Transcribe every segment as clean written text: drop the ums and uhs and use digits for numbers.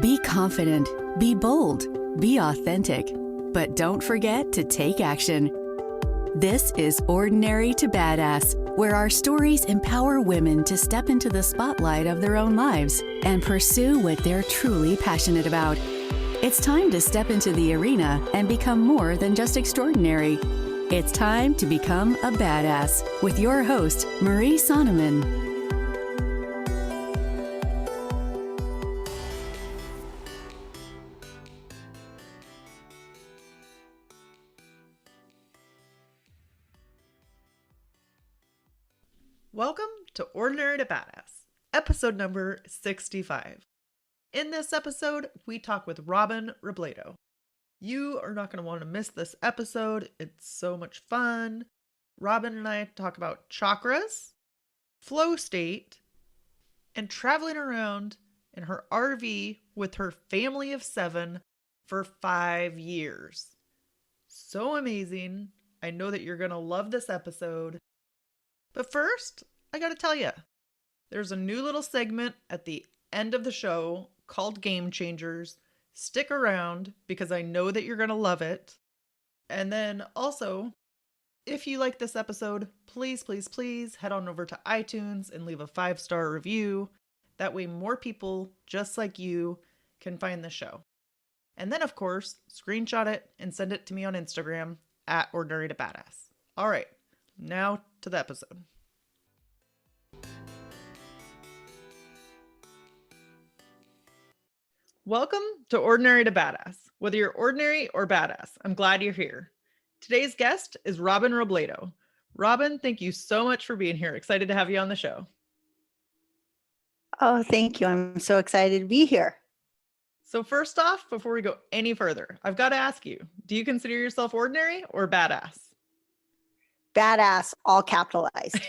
Be confident, be bold, be authentic, but don't forget to take action. This is Ordinary to Badass, where our stories empower women to step into the spotlight of their own lives and pursue what they're truly passionate about. It's time to step into the arena and become more than just extraordinary. It's time to become a badass with your host, Marie Sonneman. Welcome to Ordinary to Badass, episode number 65. In this episode, we talk with Robyn Robledo. You are not going to want to miss this episode. It's so much fun. Robyn and I talk about chakras, flow state, and traveling around in her RV with her family of 7 for 5 years. So amazing. I know that you're going to love this episode. But first, I gotta tell you, there's a new little segment at the end of the show called Game Changers. Stick around because I know that you're gonna love it. And then also, if you like this episode, please head on over to iTunes and leave a 5-star review. That way more people just like you can find the show. And then, of course, screenshot it and send it to me on Instagram at Ordinary to Badass. All right. Now to the episode. Welcome to Ordinary to Badass. Whether you're ordinary or badass, I'm glad you're here. Today's guest is Robyn Robledo. Robyn, thank you so much for being here. Excited to have you on the show. Oh, thank you. I'm so excited to be here. So first off, before we go any further, I've got to ask you, do you consider yourself ordinary or badass? Badass, all capitalized.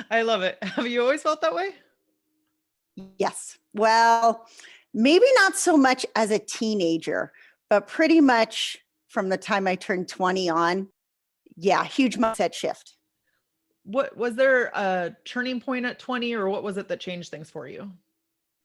I love it. Have you always felt that way? Yes. Well, maybe not so much as a teenager, but pretty much from the time I turned 20 on. Yeah, huge mindset shift. What was there a turning point at 20, or what was it that changed things for you?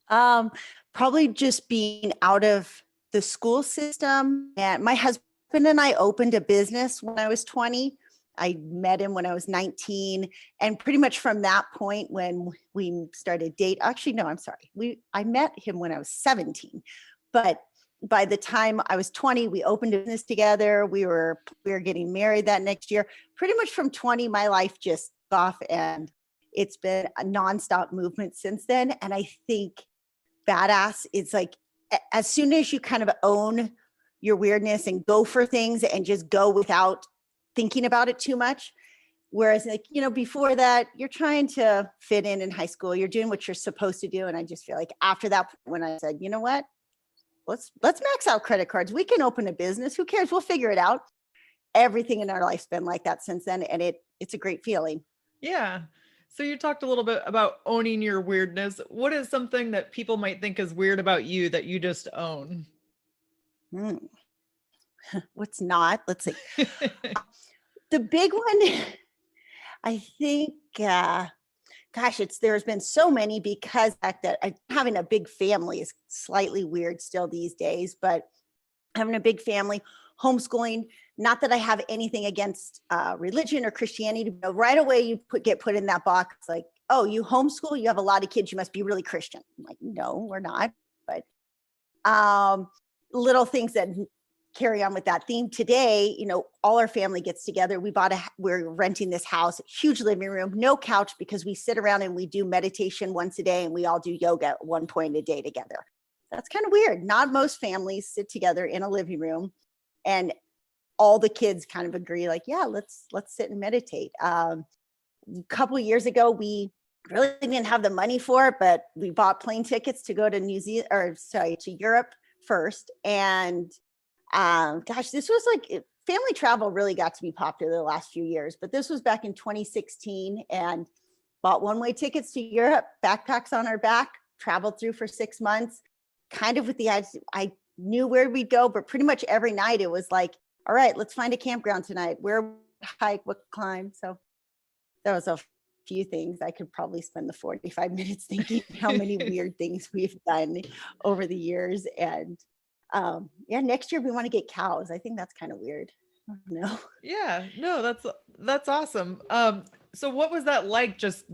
Probably just being out of the school system. And my husband and I opened a business when I was 20. I met him when I was 19. And pretty much from that point when we started I met him when I was 17. But by the time I was 20, we opened a business together. We were getting married that next year. Pretty much from 20, my life just off, and it's been a nonstop movement since then. And I think badass is like, as soon as you kind of own your weirdness and go for things and just go without thinking about it too much. Whereas before that, you're trying to fit in high school, you're doing what you're supposed to do. And I just feel like after that, when I said, you know what, let's max out credit cards. We can open a business. Who cares? We'll figure it out. Everything in our life's been like that since then. And it's a great feeling. Yeah. So you talked a little bit about owning your weirdness. What is something that people might think is weird about you that you just own? What's not? Let's see. The big one, I think, there's been so many, because the fact that having a big family is slightly weird still these days, but having a big family, homeschooling, not that I have anything against religion or Christianity, but right away you get put in that box like, oh, you homeschool, you have a lot of kids, you must be really Christian. I'm like, no, we're not. But little things that carry on with that theme. Today, all our family gets together. We're renting this house, huge living room, no couch, because we sit around and we do meditation once a day, and we all do yoga at one point a day together. That's kind of weird. Not most families sit together in a living room, and all the kids kind of agree, like, yeah, let's sit and meditate. A couple of years ago, we really didn't have the money for it, but we bought plane tickets to go to to Europe first. And this was like, family travel really got to be popular the last few years, but this was back in 2016, and bought one-way tickets to Europe, backpacks on our back, traveled through for 6 months, kind of with the idea. I knew where we'd go, but pretty much every night it was like, all right, let's find a campground tonight. Where hike, what climb. So that was a few things. I could probably spend the 45 minutes thinking how many weird things we've done over the years. And yeah, next year we want to get cows. I think that's kind of weird. I don't know. Yeah, no, that's awesome. So what was that like, just,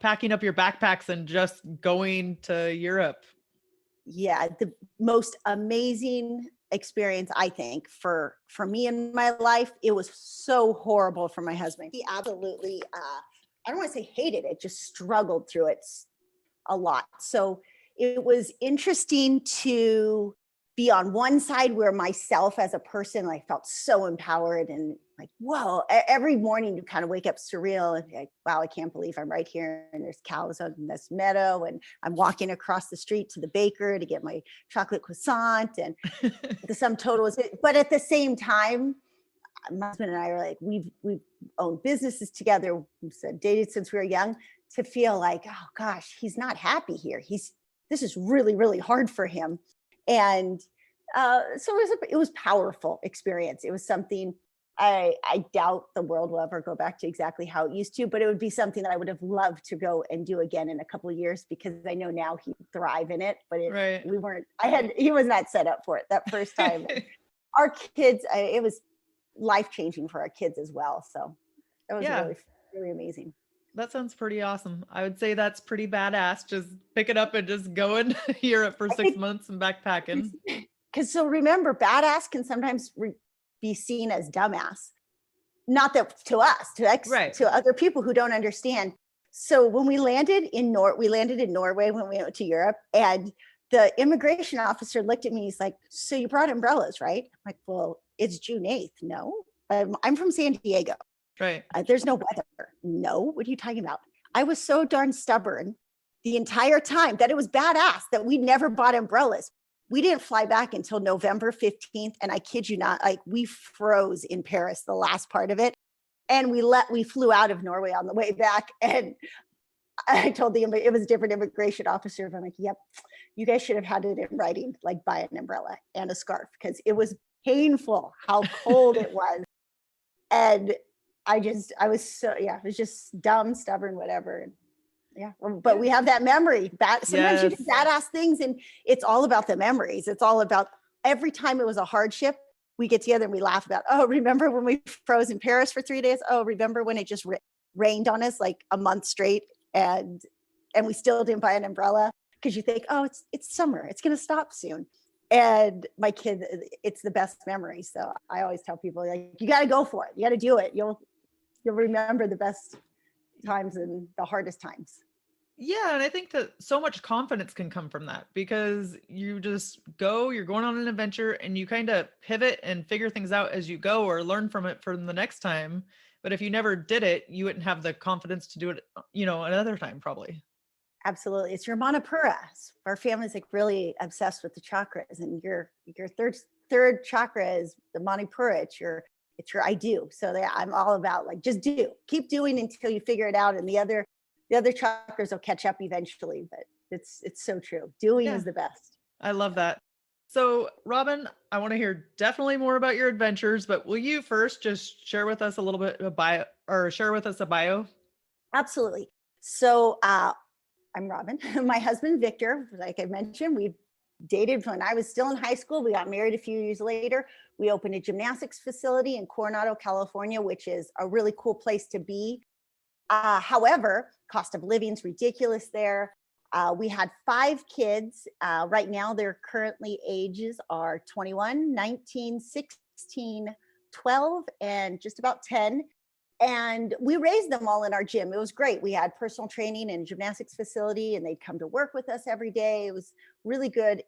packing up your backpacks and just going to Europe? Yeah, the most amazing experience, I think, for me in my life. It was so horrible for my husband. He absolutely I don't want to say hated it, just struggled through it a lot. So it was interesting to be on one side where myself as a person, like, felt so empowered and like, whoa, every morning you kind of wake up surreal and like, wow, I can't believe I'm right here and there's cows on this meadow and I'm walking across the street to the baker to get my chocolate croissant, and the sum total is it. But at the same time, my husband and I are like, we've owned businesses together, we've dated since we were young, to feel like, oh gosh, he's not happy here. This is really, really hard for him. And so it was powerful experience. It was something I doubt the world will ever go back to exactly how it used to, but it would be something that I would have loved to go and do again in a couple of years, because I know now he'd thrive in it. But Right. he was not set up for it that first time. Our kids, it was life-changing for our kids as well. So that was Yeah. really, really amazing. That sounds pretty awesome. I would say that's pretty badass. Just pick it up and just go in Europe for 6 months and backpacking. Because so remember, badass can sometimes be seen as dumbass. Not that to us, Right. to other people who don't understand. So when we landed in Norway when we went to Europe, and the immigration officer looked at me. He's like, "So you brought umbrellas, right?" I'm like, "Well, it's June 8th. No, I'm from San Diego. Right. There's no weather." "No, what are you talking about?" I was so darn stubborn the entire time that it was badass that we never bought umbrellas. We didn't fly back until November 15th. And I kid you not, like, we froze in Paris, the last part of it. And we flew out of Norway on the way back. And I told it was a different immigration officer. I'm like, "Yep, you guys should have had it in writing, like buy an umbrella and a scarf," because it was painful how cold it was. And I was so, yeah, it was just dumb, stubborn, whatever. And yeah, but we have that memory. Sometimes you do badass things, and it's all about the memories. It's all about every time it was a hardship, we get together and we laugh about, "Oh, remember when we froze in Paris for 3 days? Oh, remember when it just rained on us like a month straight, and we still didn't buy an umbrella?" Because you think, "Oh, it's summer, it's going to stop soon." And my kid, it's the best memory. So I always tell people, like, you got to go for it. You got to do it. You'll remember the best times and the hardest times. Yeah, and I think that so much confidence can come from that, because you just you're going on an adventure and you kind of pivot and figure things out as you go, or learn from it for the next time. But if you never did it, you wouldn't have the confidence to do it, another time probably. Absolutely. It's your manipura. Our family's like really obsessed with the chakras, and your third chakra is the manipura. It's your I do. So I'm all about, like, just keep doing until you figure it out. And the other chakras will catch up eventually, but it's so true. Doing is the best. I love that. So, Robyn, I want to hear definitely more about your adventures, but will you first just share with us a little bit share with us a bio? Absolutely. So, I'm Robyn. My husband, Victor, like I mentioned, we dated when I was still in high school. We got married a few years later. We opened a gymnastics facility in Coronado, California, which is a really cool place to be. However, cost of living is ridiculous there. We had 5 kids. Right now, their currently ages are 21, 19, 16, 12, and just about 10. And we raised them all in our gym. It was great. We had personal training and gymnastics facility, and they'd come to work with us every day. It was really good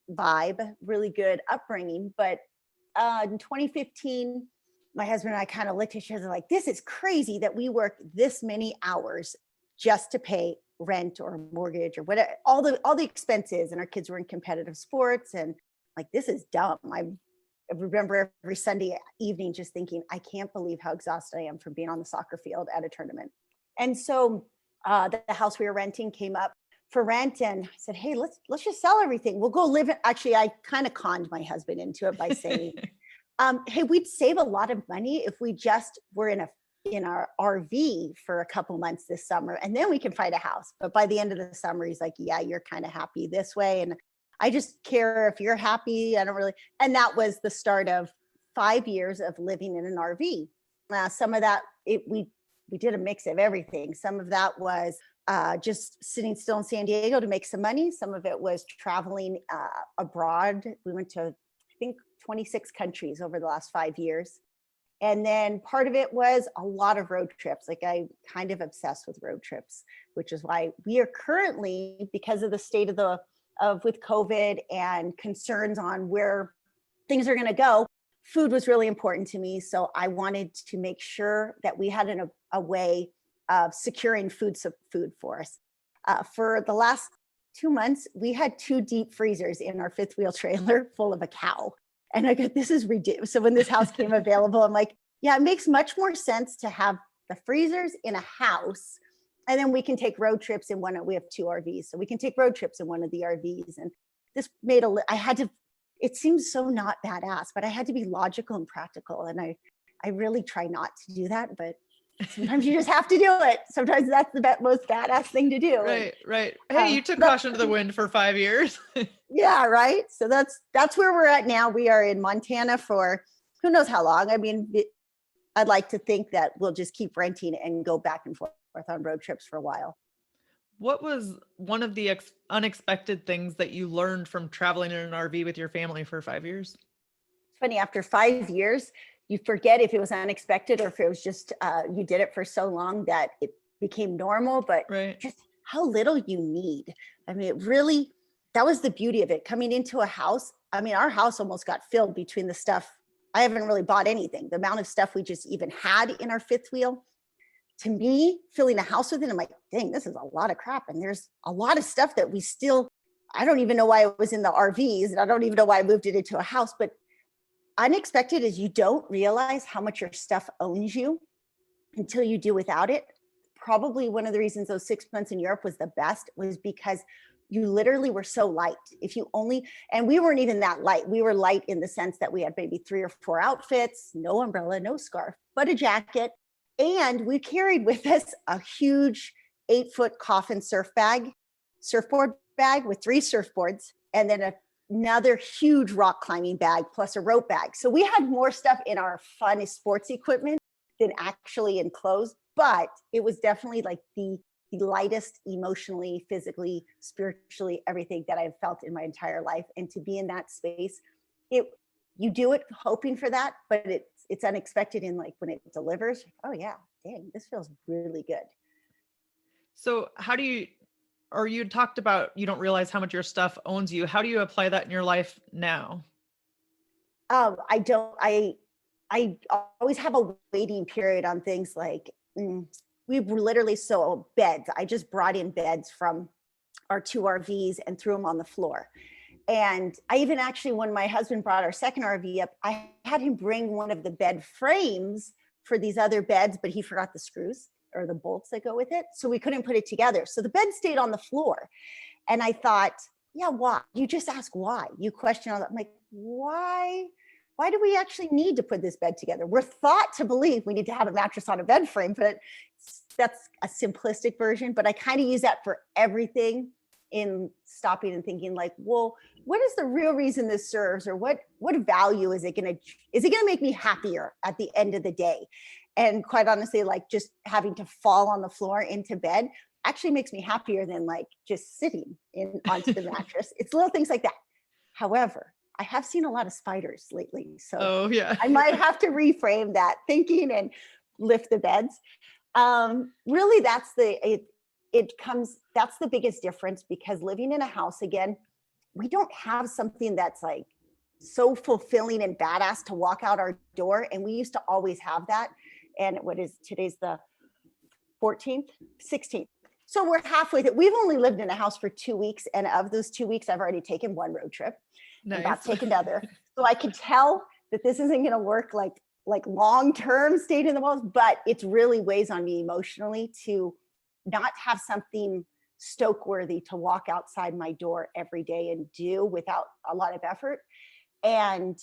vibe, really good upbringing. But in 2015, my husband and I kind of looked at each other like, this is crazy that we work this many hours just to pay rent or mortgage or whatever, all the expenses. And our kids were in competitive sports, and like, this is dumb. I remember every Sunday evening just thinking, I can't believe how exhausted I am from being on the soccer field at a tournament. And so the house we were renting came up for rent, and I said, "Hey, let's just sell everything. We'll go live." Actually, I kind of conned my husband into it by saying, "Hey, we'd save a lot of money if we just were in a in our RV for a couple months this summer, and then we can find a house. But by the end of the summer, he's like, yeah, you're kind of happy this way. And I just care if you're happy. I don't really. And that was the start of 5 years of living in an RV. Some of that, we did a mix of everything. Some of that was just sitting still in San Diego to make some money. Some of it was traveling abroad. We went to, I think, 26 countries over the last 5 years. And then part of it was a lot of road trips. Like, I'm kind of obsessed with road trips, which is why we are currently, because of the state of with COVID and concerns on where things are going to go, food was really important to me. So I wanted to make sure that we had a way of securing food for us. For the last 2 months, we had 2 deep freezers in our fifth wheel trailer full of a cow. And I go, this is ridiculous. So when this house came available, I'm like, yeah, it makes much more sense to have the freezers in a house. And then we can take road trips in we have 2 RVs. So we can take road trips in one of the RVs. And this made it seems so not badass, but I had to be logical and practical. And I really try not to do that, but sometimes you just have to do it. Sometimes that's the most badass thing to do. Right. Hey, you took caution to the wind for 5 years. Yeah, right. So that's where we're at now. We are in Montana for who knows how long. I mean, I'd like to think that we'll just keep renting and go back and forth on road trips for a while. What was one of the unexpected things that you learned from traveling in an RV with your family for 5 years? It's funny, after 5 years, you forget if it was unexpected or if it was just you did it for so long that it became normal, but just how little you need. I mean, that was the beauty of it. Coming into a house, I mean, our house almost got filled between the stuff. I haven't really bought anything. The amount of stuff we just even had in our fifth wheel, to me, filling a house with it, I'm like, dang, this is a lot of crap. And there's a lot of stuff that I don't even know why it was in the RVs, and I don't even know why I moved it into a house, but unexpected is you don't realize how much your stuff owns you until you do without it. Probably one of the reasons those 6 months in Europe was the best was because you literally were so light. And we weren't even that light. We were light in the sense that we had maybe 3 or 4 outfits, no umbrella, no scarf, but a jacket. And we carried with us a huge 8-foot coffin surfboard bag with 3 surfboards, and then another huge rock climbing bag plus a rope bag. So we had more stuff in our fun sports equipment than actually in clothes, but it was definitely like the lightest emotionally, physically, spiritually, everything that I've felt in my entire life. And to be in that space, you do it hoping for that, but it's unexpected in like when it delivers. Oh yeah, dang, this feels really good. So you talked about you don't realize how much your stuff owns you. How do you apply that in your life now? I don't. I always have a waiting period on things like we literally sold beds. I just brought in beds from our 2 RVs and threw them on the floor. And I even actually, when my husband brought our second RV up, I had him bring one of the bed frames for these other beds, but he forgot the screws or the bolts that go with it. So we couldn't put it together. So the bed stayed on the floor. And I thought, yeah, why? You just ask why. You question all that. I'm like, why? Why do we actually need to put this bed together? We're thought to believe we need to have a mattress on a bed frame, but that's a simplistic version. But I kind of use that for everything, in stopping and thinking like, well, what is the real reason this serves, or what value is it going to make me happier at the end of the day? And quite honestly, like just having to fall on the floor into bed actually makes me happier than like just sitting onto the mattress. It's little things like that. However, I have seen a lot of spiders lately. So I might have to reframe that thinking and lift the beds. Really, that's the biggest difference, because living in a house, again, we don't have something that's like so fulfilling and badass to walk out our door. And we used to always have that. And today's the 14th, 16th. So we're halfway there. We've only lived in a house for 2 weeks. And of those 2 weeks, I've already taken 1 road trip. Nice. And about taken another. So I could tell that this isn't going to work like long-term stayed in the walls, but it really weighs on me emotionally to not have something stoke-worthy to walk outside my door every day and do without a lot of effort. And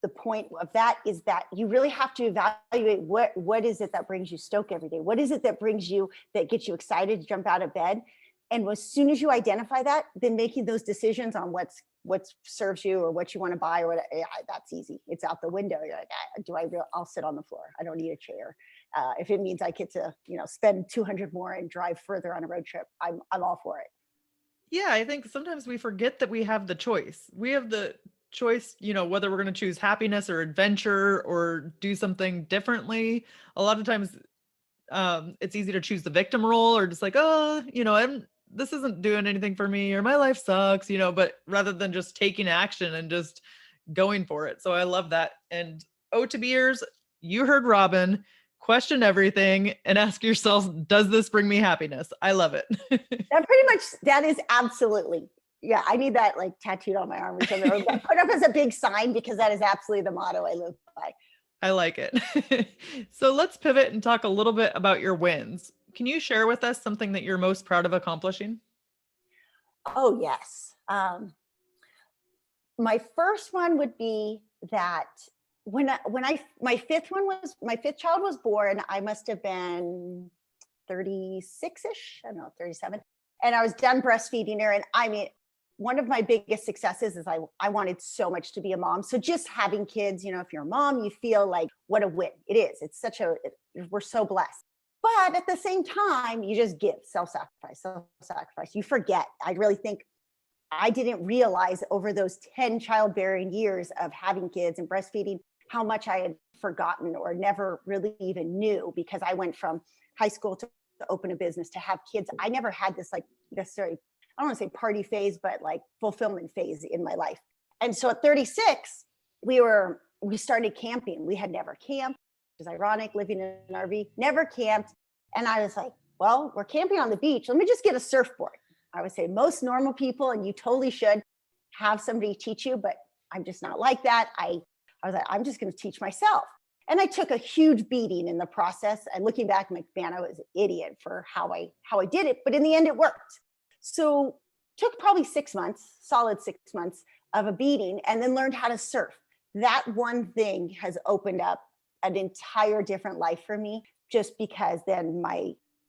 the point of that is that you really have to evaluate what is it that brings you stoke every day? What is it that brings you, that gets you excited to jump out of bed? And as soon as you identify that, then making those decisions on what serves you or what you want to buy or what, that's easy. It's out the window. You're like, I'll sit on the floor. I don't need a chair. If it means I get to, spend 200 more and drive further on a road trip, I'm all for it. Yeah, I think sometimes we forget that we have the choice. We have the choice, whether we're going to choose happiness or adventure or do something differently. A lot of times it's easy to choose the victim role or just like, oh, this isn't doing anything for me or my life sucks, but rather than just taking action and just going for it. So I love that. And to beers, you heard Robyn, question everything and ask yourself, does this bring me happiness? I love it. That is absolutely. Yeah, I need that like tattooed on my arm or something. Or put up as a big sign, because that is absolutely the motto I live by. I like it. So let's pivot and talk a little bit about your wins. Can you share with us something that you're most proud of accomplishing? Oh, yes. My first one would be that my fifth child was born, I must have been 36-ish, I don't know, 37. And I was done breastfeeding her. And I mean, one of my biggest successes is I wanted so much to be a mom. So just having kids, if you're a mom, you feel like what a win it is. It's we're so blessed. But at the same time, you just give self-sacrifice. You forget. I really think I didn't realize over those 10 childbearing years of having kids and breastfeeding how much I had forgotten or never really even knew, because I went from high school to open a business to have kids. I never had this like necessarily, I don't want to say party phase, but like fulfillment phase in my life. And so at 36, we started camping. We had never camped. It was ironic, living in an RV, never camped. And I was like, well, we're camping on the beach. Let me just get a surfboard. I would say most normal people, and you totally should have somebody teach you, but I'm just not like that. I was like, I'm just going to teach myself. And I took a huge beating in the process. And looking back, I'm like, man, I was an idiot for how I did it. But in the end, it worked. So took probably 6 months, solid 6 months of a beating, and then learned how to surf. That one thing has opened up an entire different life for me, just because then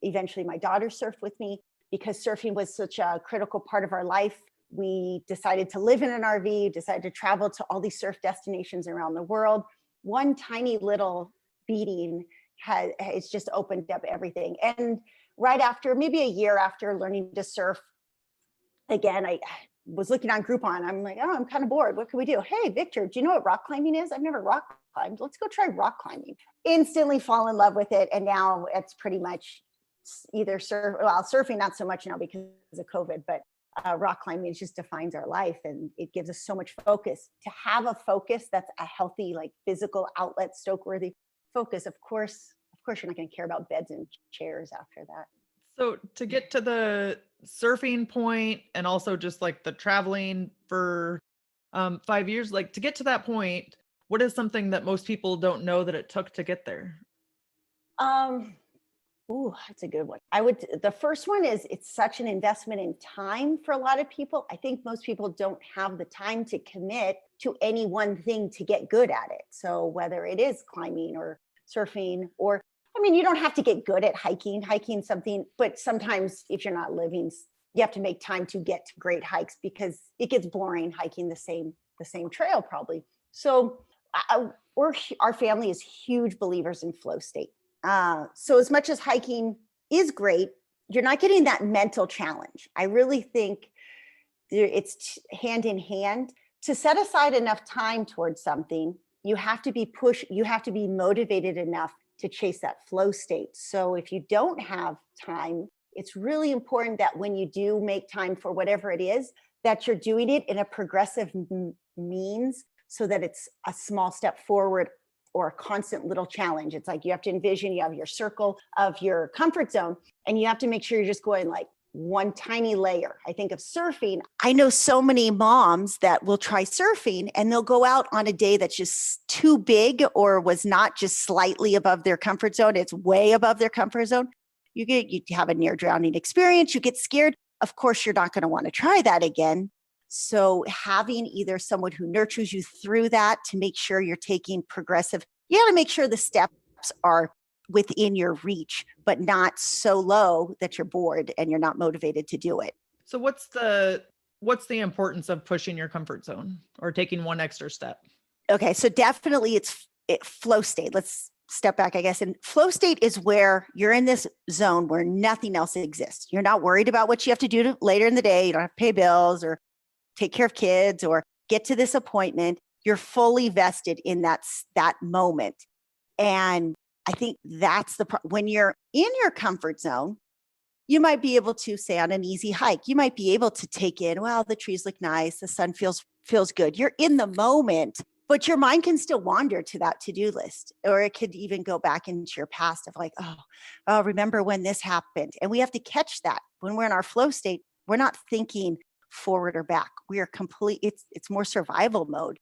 eventually my daughter surfed with me, because surfing was such a critical part of our life. We decided to live in an RV, decided to travel to all these surf destinations around the world. One tiny little beating it's just opened up everything. And right after, maybe a year after learning to surf, again, I was looking on Groupon. I'm like, oh, I'm kind of bored. What can we do? Hey, Victor, do you know what rock climbing is? I've never rock climbed. Let's go try rock climbing. Instantly fall in love with it. And now it's pretty much either surfing, not so much now because of COVID, but rock climbing just defines our life, and it gives us so much focus. To have a focus that's a healthy, like physical outlet, stoke-worthy focus, of course you're not going to care about beds and chairs after that. So to get to the surfing point, and also just like the traveling for 5 years, like to get to that point, what is something that most people don't know that it took to get there? Ooh, that's a good one. The first one is, it's such an investment in time for a lot of people. I think most people don't have the time to commit to any one thing to get good at it. So whether it is climbing or surfing, or, I mean, you don't have to get good at hiking something, but sometimes if you're not living, you have to make time to get to great hikes, because it gets boring hiking the same trail probably. So our family is huge believers in flow state. So as much as hiking is great, you're not getting that mental challenge. I really think it's hand in hand. To set aside enough time towards something, you have to be motivated enough to chase that flow state. So if you don't have time, it's really important that when you do make time for whatever it is, that you're doing it in a progressive means, so that it's a small step forward or a constant little challenge. It's like you have to envision you have your circle of your comfort zone, and you have to make sure you're just going like one tiny layer. I think of surfing. I know so many moms that will try surfing and they'll go out on a day that's just too big, or was not just slightly above their comfort zone. It's way above their comfort zone. You have a near drowning experience. You get scared. Of course, you're not going to want to try that again. So having either someone who nurtures you through that to make sure you're taking progressive, you got to make sure the steps are within your reach, but not so low that you're bored and you're not motivated to do it. So what's the importance of pushing your comfort zone or taking one extra step? Okay, so definitely flow state. Let's step back, I guess. And flow state is where you're in this zone where nothing else exists. You're not worried about what you have to do later in the day. You don't have to pay bills or take care of kids or get to this appointment. You're fully vested in that moment. And I think that's when you're in your comfort zone, you might be able to, say, on an easy hike, you might be able to take in, well, the trees look nice, the sun feels good. You're in the moment, but your mind can still wander to that to-do list, or it could even go back into your past of like, oh, remember when this happened? And we have to catch that. When we're in our flow state, we're not thinking forward or back. We are it's more survival mode.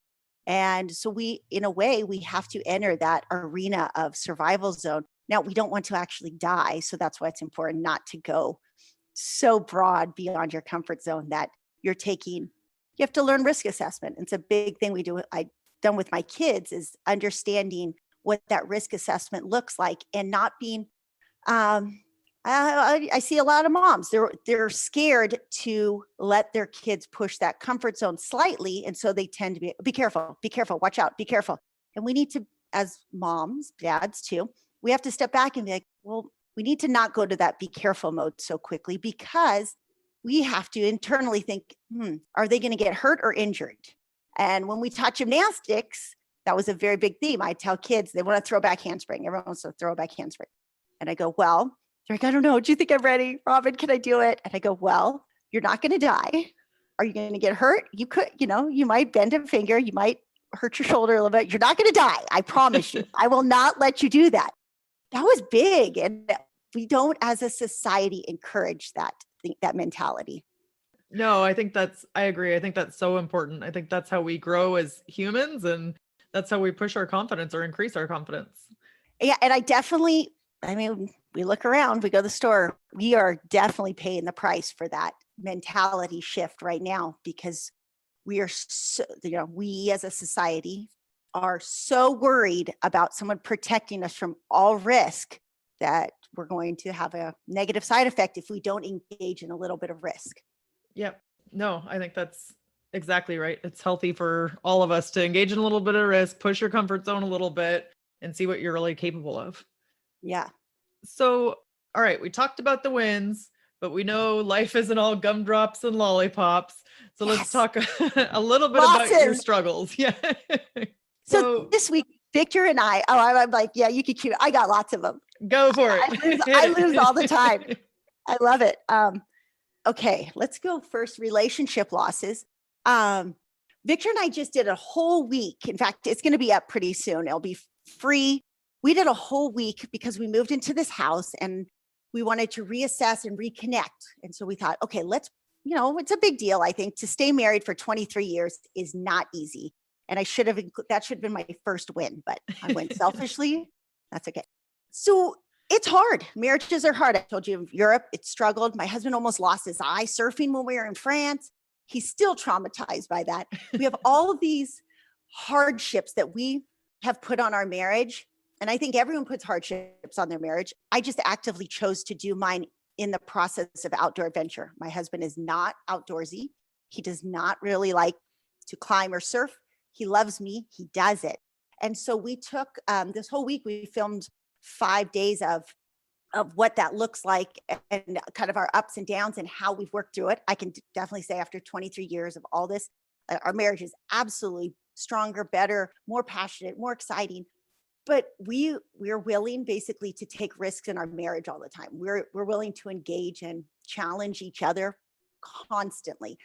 And so in a way, we have to enter that arena of survival zone. Now, we don't want to actually die. So that's why it's important not to go so broad beyond your comfort zone that you have to learn risk assessment. It's a big thing I've done with my kids is understanding what that risk assessment looks like and not being, I see a lot of moms, they're scared to let their kids push that comfort zone slightly. And so they tend to be careful, watch out, be careful. And we need to, as moms, dads too, we have to step back and be like, well, we need to not go to that be careful mode so quickly, because we have to internally think, are they going to get hurt or injured? And when we taught gymnastics, that was a very big theme. I tell kids, they want to throw back handspring. Everyone wants to throw back handspring. And I go, well, they're like, I don't know. Do you think I'm ready? Robyn, can I do it? And I go, well, you're not going to die. Are you going to get hurt? You could, you might bend a finger. You might hurt your shoulder a little bit. You're not going to die. I promise you. I will not let you do that. That was big. And we don't, as a society, encourage that mentality. No, I agree. I think that's so important. I think that's how we grow as humans, and that's how we push our confidence or increase our confidence. Yeah. And we look around, we go to the store, we are definitely paying the price for that mentality shift right now, because we are we as a society are so worried about someone protecting us from all risk that we're going to have a negative side effect if we don't engage in a little bit of risk. Yep. No, I think that's exactly right. It's healthy for all of us to engage in a little bit of risk, push your comfort zone a little bit, and see what you're really capable of. Yeah. So, all right, we talked about the wins, but we know life isn't all gumdrops and lollipops. So let's talk a little bit about your struggles. Yeah. So this week, Victor and I, I'm like, yeah, you can keep it. I got lots of them. Go for it. I lose all the time. I love it. Okay, let's go first. Relationship losses. Victor and I just did a whole week. In fact, it's going to be up pretty soon. It'll be free. We did a whole week because we moved into this house and we wanted to reassess and reconnect. And so we thought, okay, it's a big deal. I think to stay married for 23 years is not easy. And that should have been my first win, but I went selfishly. That's okay. So it's hard. Marriages are hard. I told you, in Europe, it struggled. My husband almost lost his eye surfing when we were in France. He's still traumatized by that. We have all of these hardships that we have put on our marriage. And I think everyone puts hardships on their marriage. I just actively chose to do mine in the process of outdoor adventure. My husband is not outdoorsy. He does not really like to climb or surf. He loves me. He does it. And so we took this whole week, we filmed 5 days of what that looks like and kind of our ups and downs and how we've worked through it. I can definitely say after 23 years of all this, our marriage is absolutely stronger, better, more passionate, more exciting. But we're willing basically to take risks in our marriage all the time. We're willing to engage and challenge each other constantly.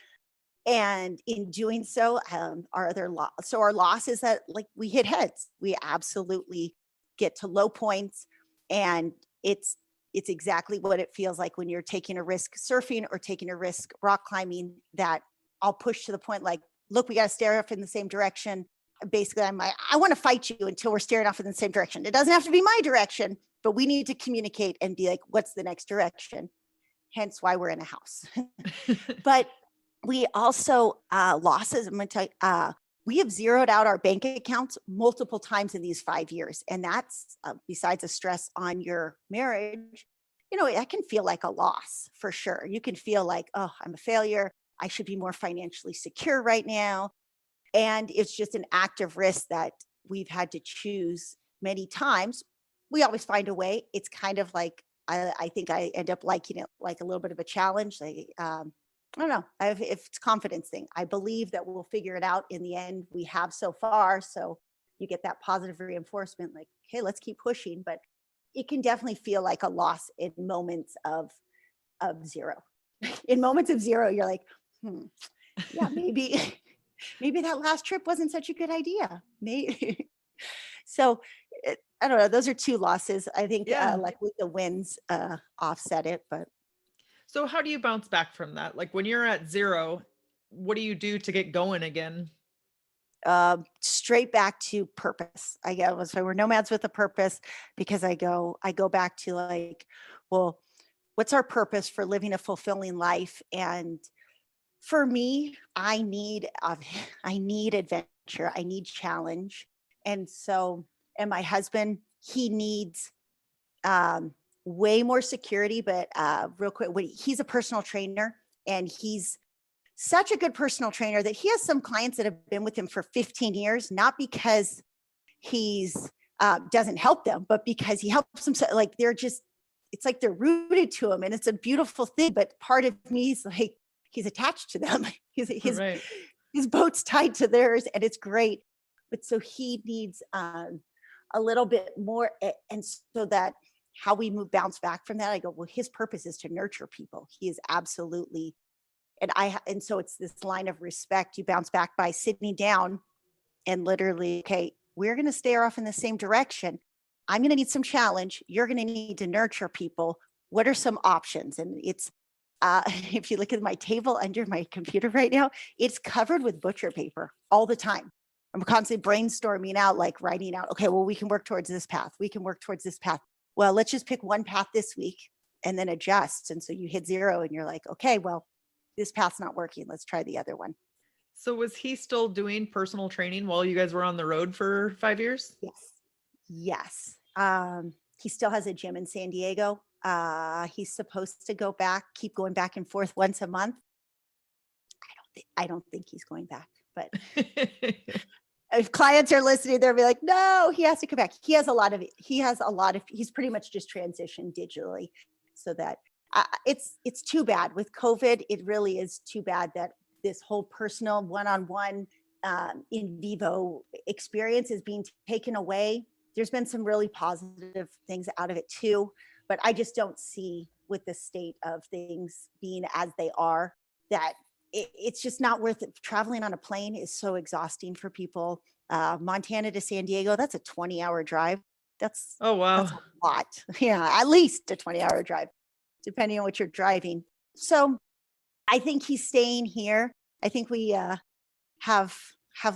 And in doing so, our loss is that we hit heads. We absolutely get to low points, and it's exactly what it feels like when you're taking a risk surfing or taking a risk rock climbing, that I'll push to the point like, look, we got to stare off in the same direction. Basically, I want to fight you until we're staring off in the same direction. It doesn't have to be my direction, but we need to communicate and be like, what's the next direction? Hence why we're in a house. But We also, losses, I'm going to tell you, we have zeroed out our bank accounts multiple times in these 5 years. And that's besides the stress on your marriage, that can feel like a loss for sure. You can feel like, oh, I'm a failure. I should be more financially secure right now. And it's just an active risk that we've had to choose many times. We always find a way. It's kind of like, I think I end up liking it like a little bit of a challenge. Like, I don't know if it's confidence thing. I believe that we'll figure it out in the end. We have so far. So you get that positive reinforcement like, hey, let's keep pushing. But it can definitely feel like a loss in moments of zero. In moments of zero, you're like, yeah, maybe maybe that last trip wasn't such a good idea. Maybe. So I don't know. Those are two losses. I think Yeah. luckily the wins offset it, but So how do you bounce back from that? Like when you're at zero, what do you do to get going again? straight back to purpose. I go, so we're nomads with a purpose because I go back to like, well, what's our purpose for living a fulfilling life? And for me, I need adventure. I need challenge. And so, and my husband, he needs way more security. But real quick, he's a personal trainer, and he's such a good personal trainer that he has some clients that have been with him for 15 years, not because he's doesn't help them, but because he helps them. So, like they're just, it's like they're rooted to him, and it's a beautiful thing. But part of me is like, he's attached to them. Right. His boat's tied to theirs, and it's great. But so he needs a little bit more, and so that how we bounce back from that, I go, well, his purpose is to nurture people. He is absolutely, and so it's this line of respect. You bounce back by sitting down and literally, okay, we're going to stare off in the same direction. I'm going to need some challenge. You're going to need to nurture people. What are some options? And it's, if you look at my table under my computer right now, it's covered with butcher paper all the time. I'm constantly brainstorming out, like writing out, okay, well, we can work towards this path. We can work towards this path. Well, let's just pick one path this week and then adjust. And so you hit zero and you're like, okay, well, this path's not working. Let's try the other one. So was he still doing personal training while you guys were on the road for 5 years? Yes. Yes. He still has a gym in San Diego. He's supposed to keep going back and forth once a month. I don't think he's going back, but if clients are listening, they'll be like, no, he has to come back. He's pretty much just transitioned digitally, so that it's too bad with COVID. It really is too bad that this whole personal one-on-one in vivo experience is being taken away. There's been some really positive things out of it too, but I just don't see, with the state of things being as they are, that it's just not worth it. Traveling on a plane is so exhausting for people. Montana to San Diego, that's a 20-hour drive. That's Oh, wow. a lot. Yeah, at least a 20-hour drive, depending on what you're driving. So I think he's staying here. I think we have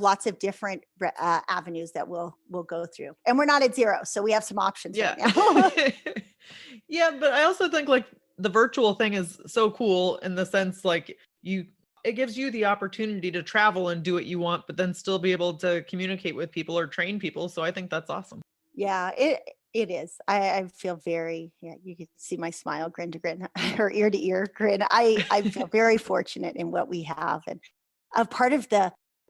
lots of different avenues that we'll go through, and we're not at zero, so we have some options Yeah. right now. Yeah, but I also think like the virtual thing is so cool in the sense like it gives you the opportunity to travel and do what you want, but then still be able to communicate with people or train people. So I think that's awesome. Yeah, it is. I feel very, yeah, you can see my smile, grin to grin, or ear to ear grin. I feel very fortunate in what we have. And a part of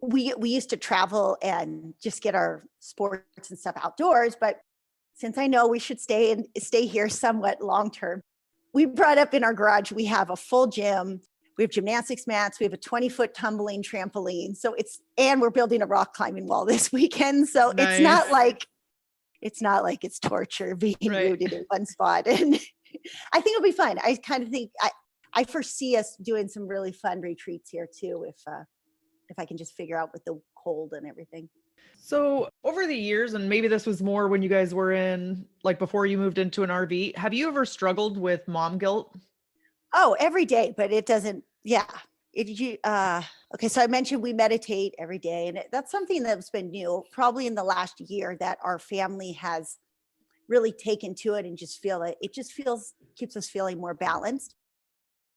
we used to travel and just get our sports and stuff outdoors. But since I know we should stay here somewhat long term, we brought up in our garage, we have a full gym. We have gymnastics mats. We have a 20-foot tumbling trampoline. So and we're building a rock climbing wall this weekend. So Nice. it's not like it's torture being Right. rooted in one spot. And I think it'll be fun. I kind of think I foresee us doing some really fun retreats here too, if I can just figure out with the cold and everything. So over the years, and maybe this was more when you guys were in, like before you moved into an RV, have you ever struggled with mom guilt? Oh, every day, but it doesn't. Yeah. Okay. So I mentioned we meditate every day, and that's something that's been new probably in the last year, that our family has really taken to it, and just keeps us feeling more balanced.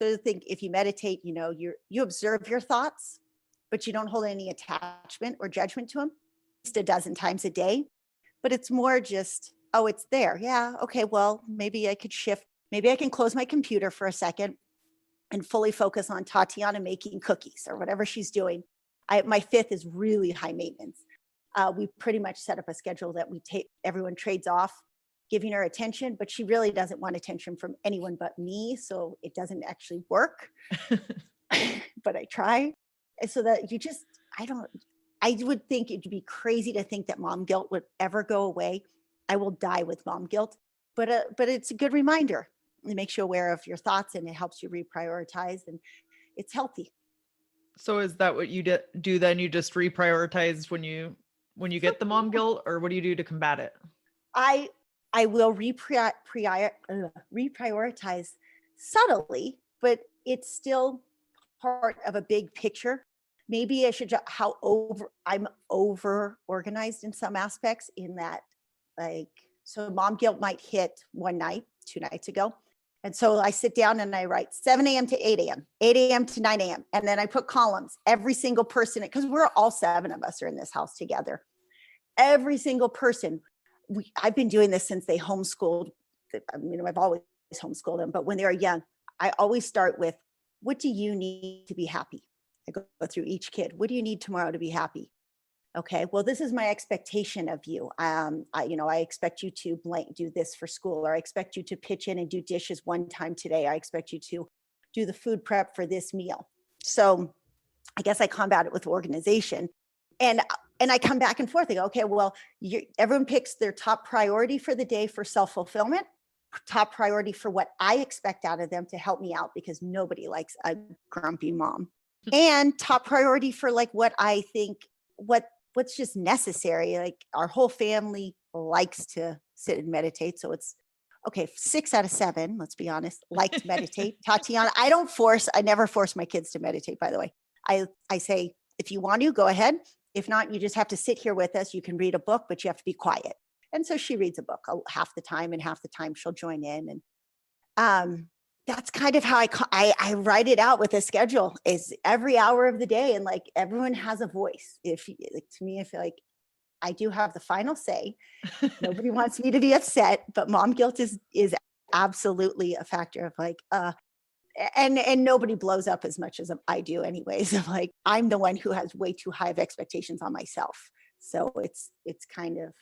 So I think if you meditate, you observe your thoughts, but you don't hold any attachment or judgment to them. At least a dozen times a day. But it's more just, oh, it's there. Yeah. Okay. Well, maybe I could shift. Maybe I can close my computer for a second and fully focus on Tatiana making cookies or whatever she's doing. My fifth is really high maintenance. We pretty much set up a schedule that everyone trades off giving her attention, but she really doesn't want attention from anyone but me. So it doesn't actually work, but I try. And so that I would think it'd be crazy to think that mom guilt would ever go away. I will die with mom guilt, but it's a good reminder. It makes you aware of your thoughts and it helps you reprioritize, and it's healthy. So is that what you do then? You just reprioritize when you get the mom guilt, or what do you do to combat it? I will reprioritize subtly, but it's still part of a big picture. Maybe I should I'm over organized in some aspects, in that, so mom guilt might hit one night, 2 nights ago. And so I sit down and I write 7 a.m. to 8 a.m., 8 a.m. to 9 a.m. And then I put columns, every single person, because we're all 7 of us are in this house together. Every single person. I've been doing this since they homeschooled. I've always homeschooled them, but when they were young, I always start with, what do you need to be happy? I go through each kid. What do you need tomorrow to be happy? Okay, well, this is my expectation of you. I expect you to do this for school, or I expect you to pitch in and do dishes one time today. I expect you to do the food prep for this meal. So I guess I combat it with organization. And I come back and forth. I go, okay, well, everyone picks their top priority for the day for self-fulfillment, top priority for what I expect out of them to help me out, because nobody likes a grumpy mom, and top priority for what I think, what's just necessary. Like, our whole family likes to sit and meditate. So it's okay. 6 out of 7, let's be honest, like to meditate. Tatiana, I never force my kids to meditate, by the way. I say, if you want to, go ahead. If not, you just have to sit here with us. You can read a book, but you have to be quiet. And so she reads a book half the time, and half the time she'll join in. And that's kind of how I write it out with a schedule, is every hour of the day. And everyone has a voice. To me, I feel like I do have the final say. Nobody wants me to be upset, but mom guilt is absolutely a factor of and nobody blows up as much as I do anyways. I'm the one who has way too high of expectations on myself. So it's kind of,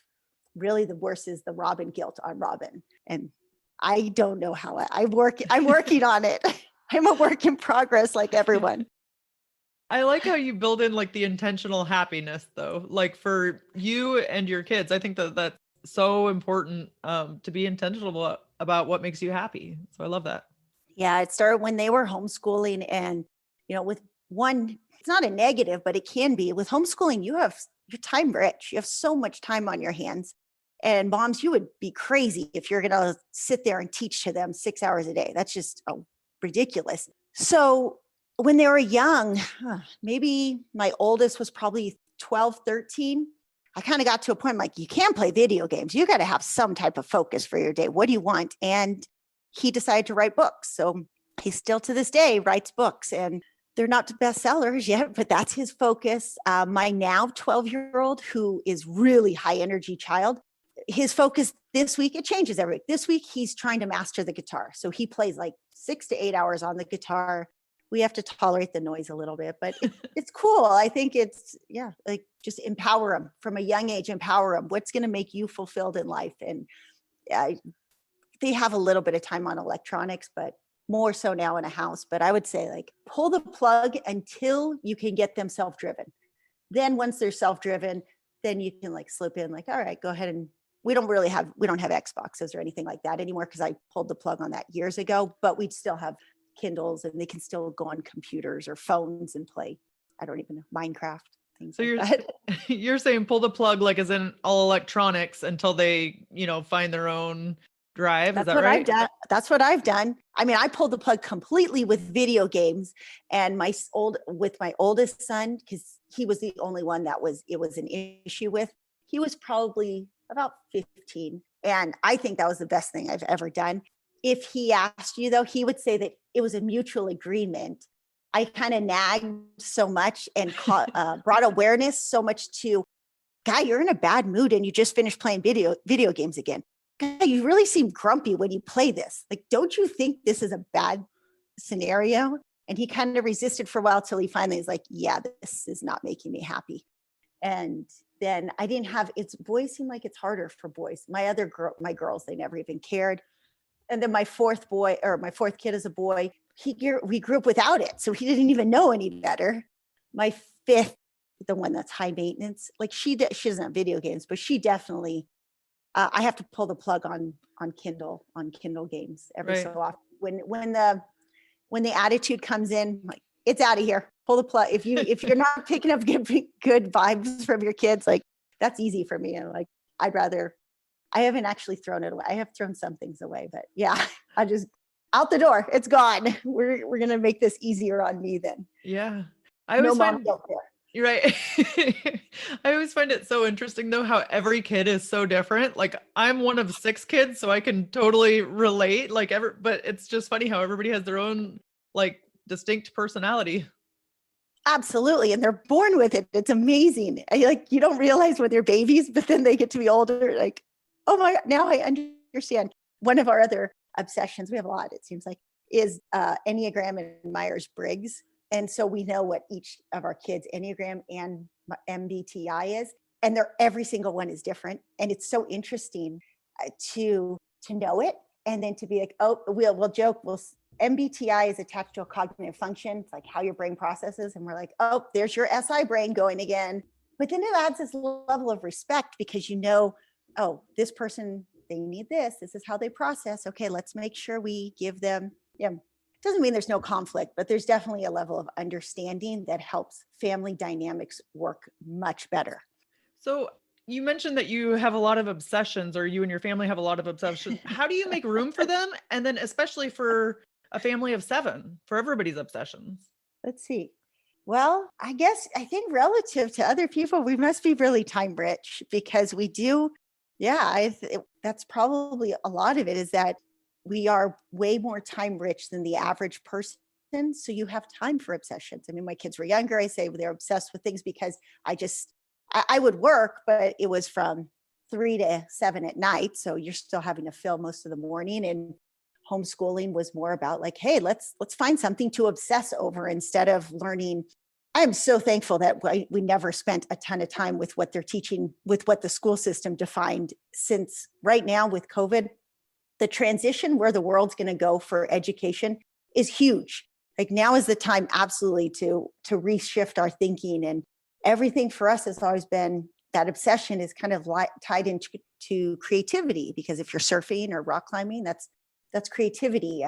really the worst is the Robyn guilt on Robyn. And I don't know how I'm working on it. I'm a work in progress, like everyone. I like how you build in the intentional happiness, though, for you and your kids. I think that's so important, to be intentional about what makes you happy. So I love that. Yeah, it started when they were homeschooling, and with one, it's not a negative, but it can be. With homeschooling, you're time rich. You have so much time on your hands. And moms, you would be crazy if you're going to sit there and teach to them 6 hours a day. That's just ridiculous. So when they were young, maybe my oldest was probably 12, 13. I kind of got to a point you can't play video games. You got to have some type of focus for your day. What do you want? And he decided to write books. So he still to this day writes books, and they're not bestsellers yet, but that's his focus. My now 12-year-old, who is really high energy child, his focus this week, it changes every week. This week, he's trying to master the guitar. So he plays 6 to 8 hours on the guitar. We have to tolerate the noise a little bit, but it's cool. I think it's, just empower them from a young age, empower them. What's going to make you fulfilled in life? And they have a little bit of time on electronics, but more so now in a house. But I would say pull the plug until you can get them self-driven. Then once they're self-driven, then you can slip in all right, go ahead. And we don't have Xboxes or anything like that anymore, because I pulled the plug on that years ago, but we'd still have Kindles, and they can still go on computers or phones and play, I don't even know, Minecraft, things. So you're saying pull the plug, as in all electronics, until they, find their own drive. Is that right? I've done. That's what I've done. I pulled the plug completely with video games, and with my oldest son, because he was the only one it was an issue with. He was probably about 15. And I think that was the best thing I've ever done. if he asked you though, he would say that it was a mutual agreement. I kind of nagged so much and brought awareness so much to, guy, you're in a bad mood and you just finished playing video games again. Guy, you really seem grumpy when you play this. Like, don't you think this is a bad scenario? And he kind of resisted for a while till he finally is like, yeah, this is not making me happy. And then I didn't have, it's boys seem like it's harder for boys. My girls, they never even cared. And then my fourth kid is a boy. We grew up without it. So he didn't even know any better. My fifth, the one that's high maintenance, like she doesn't have video games, but she definitely, I have to pull the plug on Kindle games every so often. When the attitude comes in, I'm like, it's out of here. Pull the plug. If you're not picking up good vibes from your kids, like that's easy for me. And like, I haven't actually thrown it away. I have thrown some things away, but yeah, I just out the door. It's gone. We're going to make this easier on me then. Yeah. I always find you're right. I always find it so interesting though, how every kid is so different. Like I'm one of 6 kids, so I can totally relate but it's just funny how everybody has their own like distinct personality. Absolutely. And they're born with it. It's amazing. You don't realize when they're babies, but then they get to be older, like, oh my God, now I understand. One of our other obsessions, we have a lot, it seems like, is Enneagram and Myers-Briggs. And so we know what each of our kids' Enneagram and MBTI is, and every single one is different. And it's so interesting to know it, and then to be like, oh, we'll joke, MBTI is attached to a cognitive function. It's like how your brain processes. And we're like, oh, there's your SI brain going again. But then it adds this level of respect because oh, this person, they need this. This is how they process. Okay, let's make sure we give them, doesn't mean there's no conflict, but there's definitely a level of understanding that helps family dynamics work much better. So you mentioned that you have a lot of obsessions, or you and your family have a lot of obsessions. How do you make room for them? And then especially for a family of 7, for everybody's obsessions? Let's see. Well, I think relative to other people, we must be really time rich because we do. Yeah, that's probably a lot of it, is that we are way more time rich than the average person. So you have time for obsessions. I mean, my kids were younger. I say they're obsessed with things because I would work, but it was from 3 to 7 at night. So you're still having to fill most of the morning, and homeschooling was more about like, hey, let's find something to obsess over instead of learning. I'm so thankful that we never spent a ton of time with what they're teaching, with what the school system defined, since right now with COVID, the transition where the world's going to go for education is huge. Like now is the time absolutely to reshift our thinking, and everything for us has always been that obsession is kind of tied into creativity, because if you're surfing or rock climbing, that's creativity.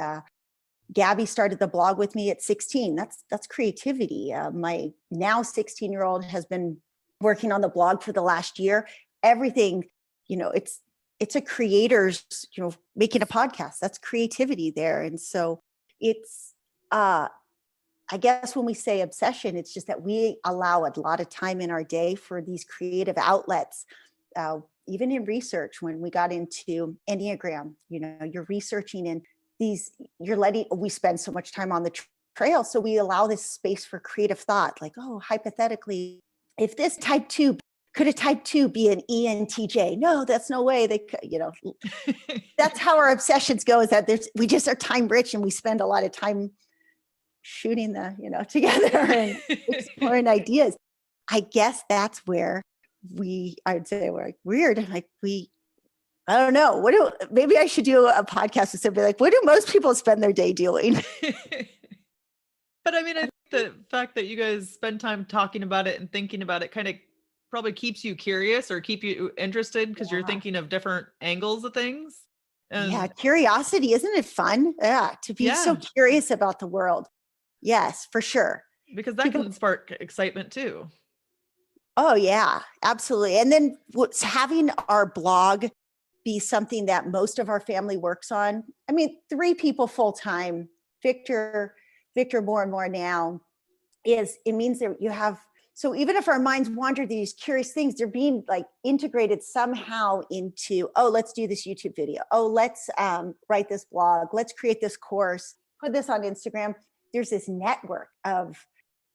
Gabby started the blog with me at 16. That's creativity. My now 16-year-old has been working on the blog for the last year. Everything, it's a creator's, making a podcast. That's creativity there. And so it's, I guess when we say obsession, it's just that we allow a lot of time in our day for these creative outlets. Even in research, when we got into Enneagram, you're researching and we spend so much time on the trail. So we allow this space for creative thought. Like, oh, hypothetically, if this type 2, could a type 2 be an ENTJ? No, that's no way. That's how our obsessions go, is that we just are time rich, and we spend a lot of time shooting together and exploring ideas. I guess that's where I'd say we're like weird. Like I don't know. Maybe I should do a podcast with somebody like, what do most people spend their day doing? But I mean, I think the fact that you guys spend time talking about it and thinking about it kind of probably keeps you curious or keep you interested, because you're thinking of different angles of things. Yeah. Curiosity. Isn't it fun? Yeah. To be so curious about the world. Yes, for sure. Because that can spark excitement too. Oh yeah, absolutely. And then having our blog be something that most of our family works on. I mean, 3 people full-time, Victor more and more now, it means that you have So even if our minds wander these curious things, they're being like integrated somehow into, oh, let's do this YouTube video. Oh, let's write this blog. Let's create this course, put this on Instagram. There's this network of,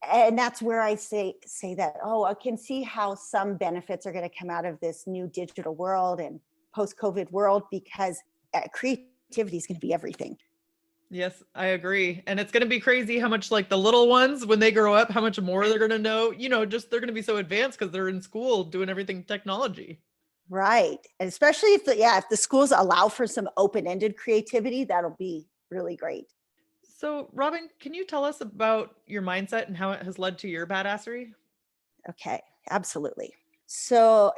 and that's where I say that, oh, I can see how some benefits are going to come out of this new digital world and post-COVID world, because creativity is going to be everything. Yes, I agree. And it's going to be crazy how much like the little ones, when they grow up, how much more they're going to know, just they're going to be so advanced because they're in school doing everything technology. Right. And especially if the schools allow for some open-ended creativity, that'll be really great. So Robyn, can you tell us about your mindset and how it has led to your badassery? Okay, absolutely. So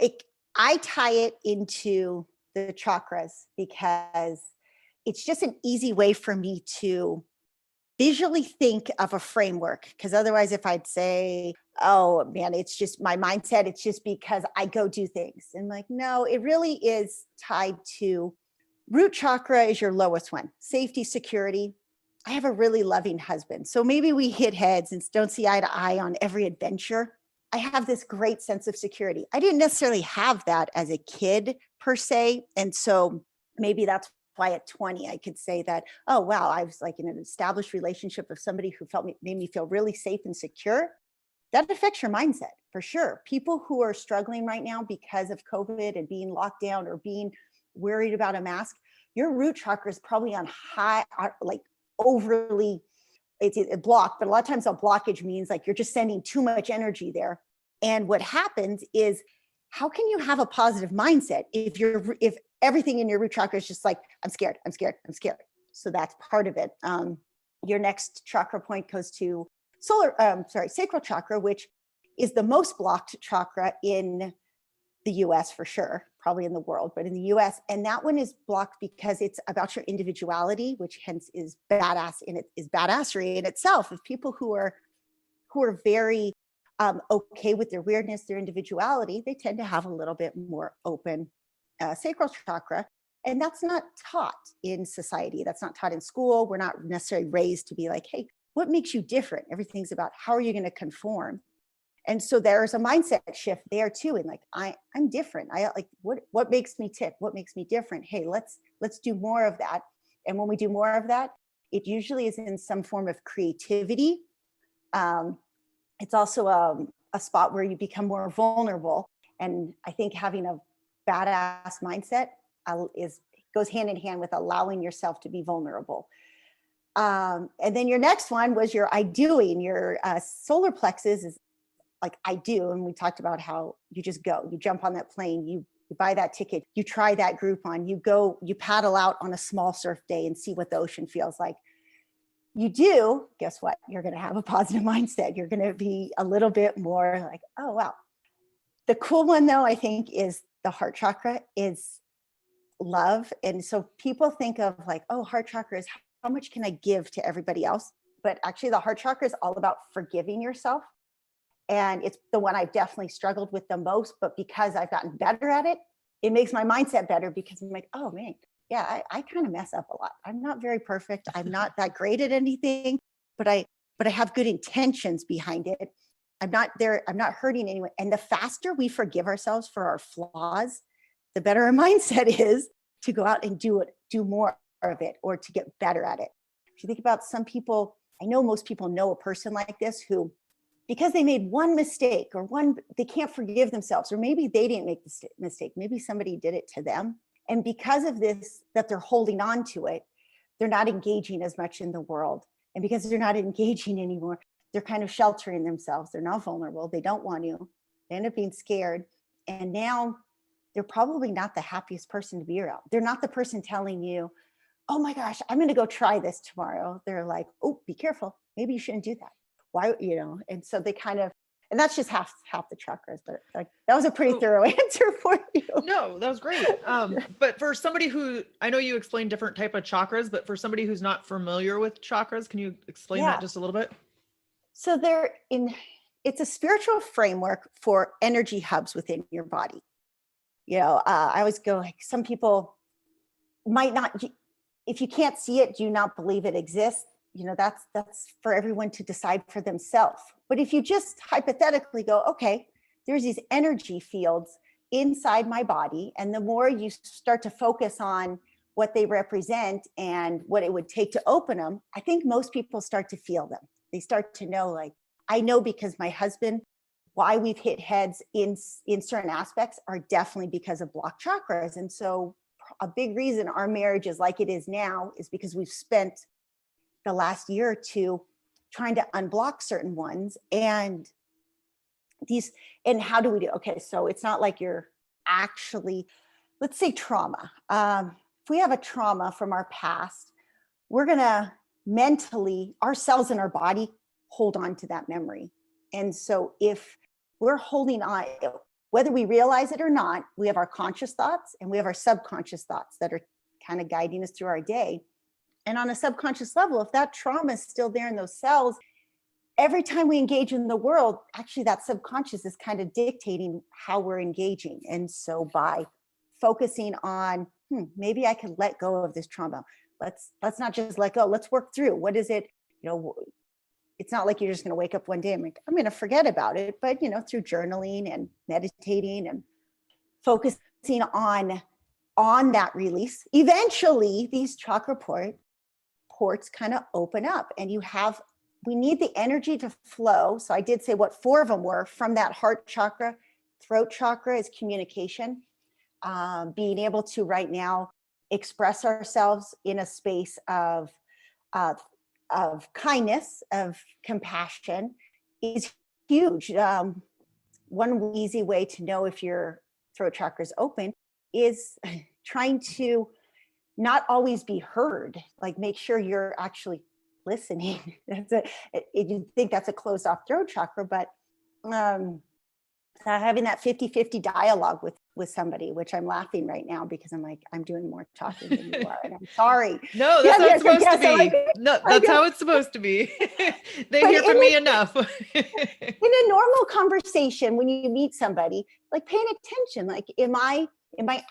I tie it into the chakras because it's just an easy way for me to visually think of a framework. Because otherwise, if I'd say, oh man, it's just my mindset, it's just because I go do things. And like, no, it really is tied to root chakra is your lowest one, safety, security. I have a really loving husband. So maybe we hit heads and don't see eye to eye on every adventure. I have this great sense of security. I didn't necessarily have that as a kid per se. And so maybe that's why at 20, I could say that, oh, wow, I was like in an established relationship with somebody who made me feel really safe and secure. That affects your mindset for sure. People who are struggling right now because of COVID and being locked down or being worried about a mask, your root chakra is probably on high, like overly, it's a block, but a lot of times a blockage means like you're just sending too much energy there. And what happens is, how can you have a positive mindset if everything in your root chakra is just like, I'm scared, I'm scared, I'm scared. So that's part of it. Your next chakra point goes to sacral chakra, which is the most blocked chakra in the US for sure, probably in the world, but in the US. And that one is blocked because it's about your individuality, which hence is badassery in itself, of people who are very okay with their weirdness, their individuality. They tend to have a little bit more open sacral chakra. And that's not taught in society. That's not taught in school. We're not necessarily raised to be like, hey, what makes you different? Everything's about how are you going to conform? And so there's a mindset shift there too. And like, I'm different. I like, what makes me tick? What makes me different? Hey, let's do more of that. And when we do more of that, it usually is in some form of creativity. It's also a spot where you become more vulnerable. And I think having a badass mindset goes hand in hand with allowing yourself to be vulnerable. And then your next one was your I doing. Your solar plexus is like I do. And we talked about how you just go, you jump on that plane, you buy that ticket, you try that Groupon, you paddle out on a small surf day and see what the ocean feels like. You do, guess what? You're going to have a positive mindset. You're going to be a little bit more like, oh, wow. The cool one though, I think, is the heart chakra is love. And so people think of like, oh, heart chakra is how much can I give to everybody else? But actually the heart chakra is all about forgiving yourself. And it's the one I've definitely struggled with the most, but because I've gotten better at it, it makes my mindset better because I'm like, oh man, yeah, I kind of mess up a lot. I'm not very perfect. I'm not that great at anything, but I have good intentions behind it. I'm not hurting anyone. And the faster we forgive ourselves for our flaws, the better our mindset is to go out and do more of it or to get better at it. If you think about some people, I know most people know a person like this who, because they made one mistake they can't forgive themselves, or maybe they didn't make the mistake. Maybe somebody did it to them. And because of this, that they're holding on to it, they're not engaging as much in the world. And because they're not engaging anymore, they're kind of sheltering themselves. They're not vulnerable. They don't want to. They end up being scared. And now they're probably not the happiest person to be around. They're not the person telling you, oh my gosh, I'm going to go try this tomorrow. They're like, oh, be careful. Maybe you shouldn't do that. Why, and so they kind of, and that's just half the chakras, but like that was a pretty thorough answer for you. No, that was great. But for somebody who, I know you explained different type of chakras, but for somebody who's not familiar with chakras, can you explain that just a little bit? So it's a spiritual framework for energy hubs within your body. I always go like, some people might not, if you can't see it, do you not believe it exists? that's for everyone to decide for themselves. But if you just hypothetically go, okay, there's these energy fields inside my body, and the more you start to focus on what they represent and what it would take to open them, I think most people start to feel them. They start to know, like, I know because my husband, why we've hit heads in certain aspects are definitely because of blocked chakras. And so a big reason our marriage is like it is now is because we've spent the last year or two trying to unblock certain ones. And how do we do? Okay, so it's not like you're actually, let's say trauma. If we have a trauma from our past, we're gonna mentally, our cells in our body hold on to that memory. And so if we're holding on, whether we realize it or not, we have our conscious thoughts and we have our subconscious thoughts that are kind of guiding us through our day. And on a subconscious level, if that trauma is still there in those cells, every time we engage in the world, actually that subconscious is kind of dictating how we're engaging. And so by focusing on, maybe I can let go of this trauma. Let's not just let go. Let's work through. What is it? It's not like you're just going to wake up one day and I'm going to forget about it. But, through journaling and meditating and focusing on that release, eventually these chakra ports kind of open up, and we need the energy to flow. So I did say what 4 of them were from that heart chakra. Throat chakra is communication, being able to right now express ourselves in a space of kindness, of compassion is huge. One easy way to know if your throat chakra is open is trying to not always be heard, like make sure you're actually listening. You think that's a closed off throat chakra, but having that 50-50 dialogue with somebody, which I'm laughing right now because I'm like, I'm doing more talking than you are. And I'm sorry. No, that's how it's supposed to be. No, that's how it's supposed to be. They hear from me enough. In a normal conversation, when you meet somebody, like paying attention, like, am I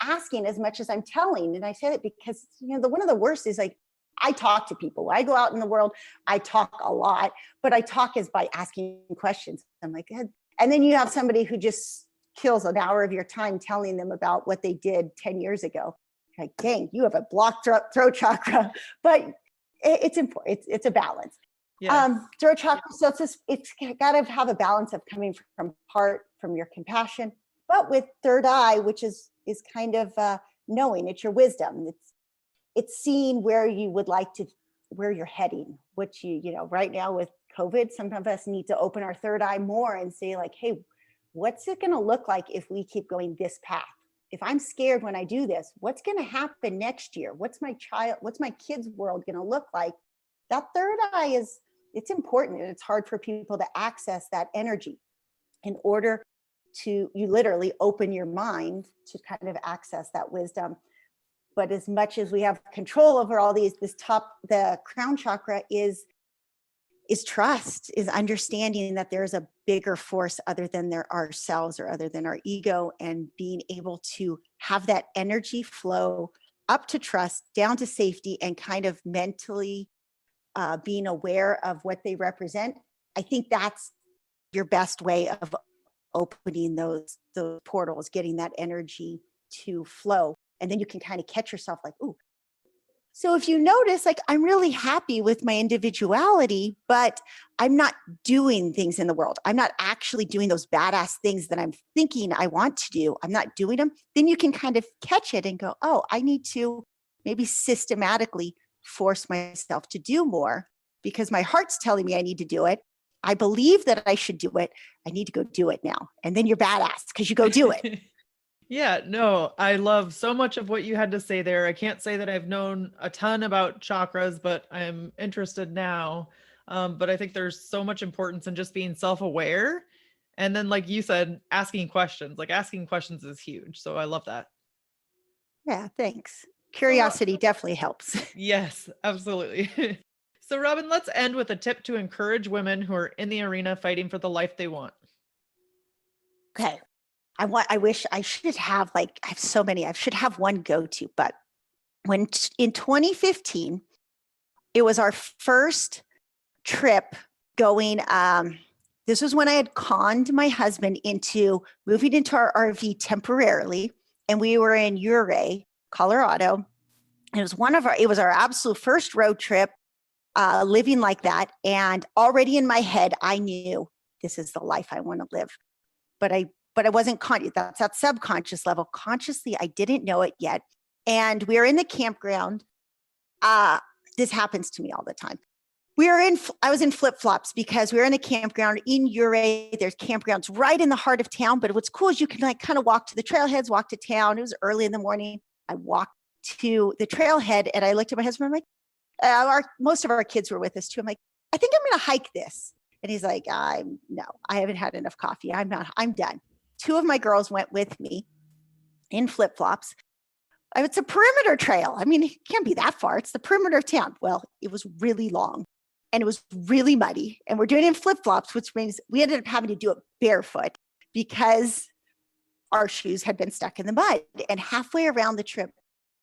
asking as much as I'm telling? And I say that because, one of the worst is like, I talk to people. When I go out in the world, I talk a lot, but I talk is by asking questions. I'm like, and then you have somebody who just kills an hour of your time telling them about what they did 10 years ago. Like, dang, you have a blocked throat chakra, but it's important. It's a balance. Yes. Throat chakra. So it's got to have a balance of coming from heart, from your compassion, but with third eye, which is kind of knowing, it's your wisdom. It's seeing where you would like to, where you're heading, which right now with COVID, some of us need to open our third eye more and say like, hey, what's it going to look like if we keep going this path? If I'm scared when I do this, what's going to happen next year? What's my kid's world going to look like? That third eye it's important, and it's hard for people to access that energy in order to, you literally open your mind to kind of access that wisdom. But as much as we have control over all these, the crown chakra is trust, is understanding that there's a bigger force other than ourselves or other than our ego, and being able to have that energy flow up to trust, down to safety, and kind of mentally being aware of what they represent. I think that's your best way of opening those portals, getting that energy to flow. And then you can kind of catch yourself like, ooh. So if you notice, like, I'm really happy with my individuality, but I'm not doing things in the world. I'm not actually doing those badass things that I'm thinking I want to do. I'm not doing them. Then you can kind of catch it and go, oh, I need to maybe systematically force myself to do more because my heart's telling me I need to do it. I believe that I should do it. I need to go do it now. And then you're badass because you go do it. Yeah, no, I love so much of what you had to say there. I can't say that I've known a ton about chakras, but I'm interested now. But I think there's so much importance in just being self-aware. And then, like you said, asking questions. Like, asking questions is huge. So I love that. Yeah, thanks. Curiosity definitely helps. Yes, absolutely. So Robyn, let's end with a tip to encourage women who are in the arena fighting for the life they want. Okay. I wish I should have, like, I have so many, I should have one go-to, but in 2015, It was our first trip going. This was when I had conned my husband into moving into our RV temporarily. And we were in Ouray, Colorado. It was our absolute first road trip, living like that. And already in my head, I knew this is the life I want to live. But I wasn't conscious. That's that subconscious level. Consciously, I didn't know it yet. And we were in the campground. This happens to me all the time. I was in flip-flops because we were in a campground in Ouray. There's campgrounds right in the heart of town. But what's cool is you can like kind of walk to the trailheads, walk to town. It was early in the morning. I walked to the trailhead and I looked at my husband. I'm like, most of our kids were with us too. I'm like, I think I'm going to hike this. And he's like, no, I haven't had enough coffee. I'm done. Two of my girls went with me in flip-flops. It's a perimeter trail. I mean, it can't be that far. It's the perimeter of town. Well, it was really long and it was really muddy. And we're doing it in flip-flops, which means we ended up having to do it barefoot because our shoes had been stuck in the mud. And halfway around the trip,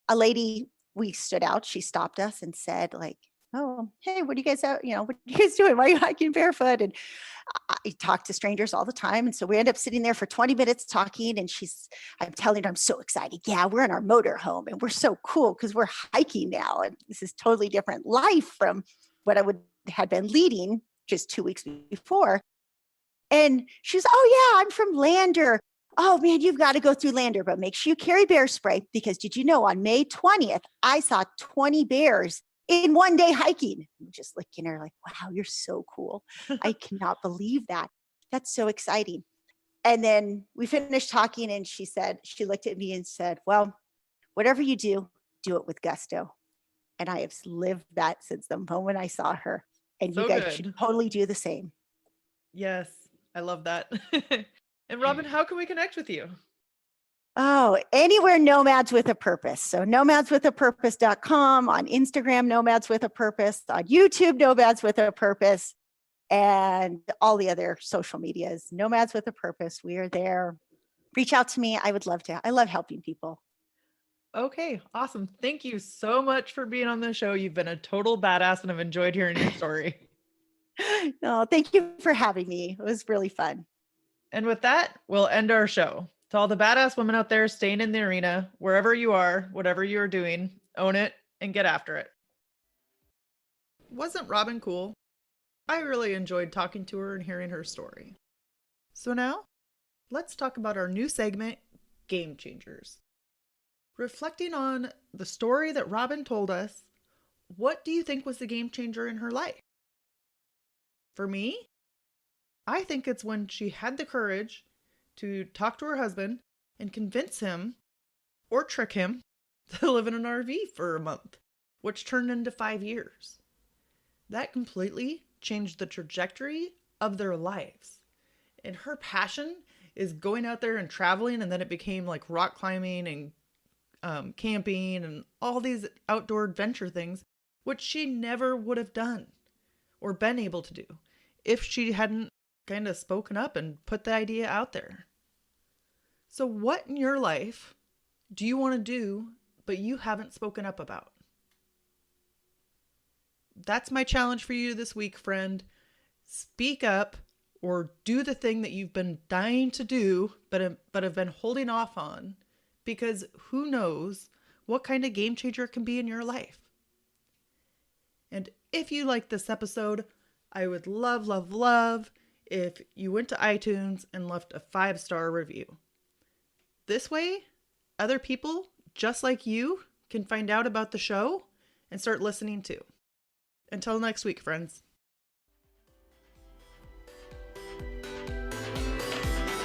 a lady, we stood out. She stopped us and said like, oh, hey, what are you guys out? What are you guys doing? Why are you hiking barefoot? And I talk to strangers all the time. And so we end up sitting there for 20 minutes talking. And I'm telling her, I'm so excited. Yeah, we're in our motor home and we're so cool because we're hiking now. And this is totally different life from what I had been leading just 2 weeks before. And she's, oh yeah, I'm from Lander. Oh man, you've got to go through Lander, but make sure you carry bear spray because did you know on May 20th, I saw 20 bears in one day hiking. I'm just looking at her like, wow, you're so cool. I cannot believe that. That's so exciting. And then we finished talking and she looked at me and said, well, whatever you do it with gusto. And I have lived that since the moment I saw her. And so you guys should totally do the same. Yes, I love that. And Robyn, how can we connect with you? Oh, anywhere Nomads with a Purpose. So nomadswithapurpose.com, on Instagram, Nomads with a Purpose, on YouTube, Nomads with a Purpose, and all the other social medias, Nomads with a Purpose. We are there. Reach out to me. I would love to. I love helping people. Okay, awesome. Thank you so much for being on the show. You've been a total badass and I've enjoyed hearing your story. No, thank you for having me. It was really fun. And with that, we'll end our show. To all the badass women out there staying in the arena, wherever you are, whatever you're doing, own it and get after it. Wasn't Robyn cool? I really enjoyed talking to her and hearing her story. So now, let's talk about our new segment, Game Changers. Reflecting on the story that Robyn told us, what do you think was the game changer in her life? For me, I think it's when she had the courage to talk to her husband and convince him or trick him to live in an RV for a month, which turned into 5 years. That completely changed the trajectory of their lives. And her passion is going out there and traveling, and then it became like rock climbing and camping and all these outdoor adventure things, which she never would have done or been able to do if she hadn't kind of spoken up and put the idea out there. So what in your life do you want to do, but you haven't spoken up about? That's my challenge for you this week, friend. Speak up or do the thing that you've been dying to do, but have been holding off on, because who knows what kind of game changer it can be in your life. And if you like this episode, I would love, love, love if you went to iTunes and left a 5-star review. This way, other people just like you can find out about the show and start listening too. Until next week, friends.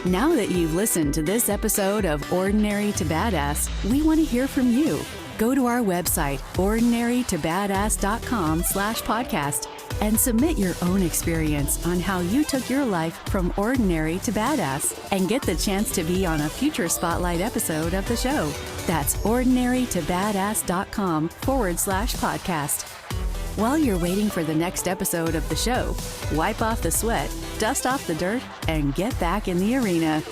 Now that you've listened to this episode of Ordinary to Badass, we want to hear from you. Go to our website, ordinarytobadass.com/podcast, and submit your own experience on how you took your life from ordinary to badass and get the chance to be on a future spotlight episode of the show. That's ordinarytobadass.com/podcast. While you're waiting for the next episode of the show, wipe off the sweat, dust off the dirt, and get back in the arena.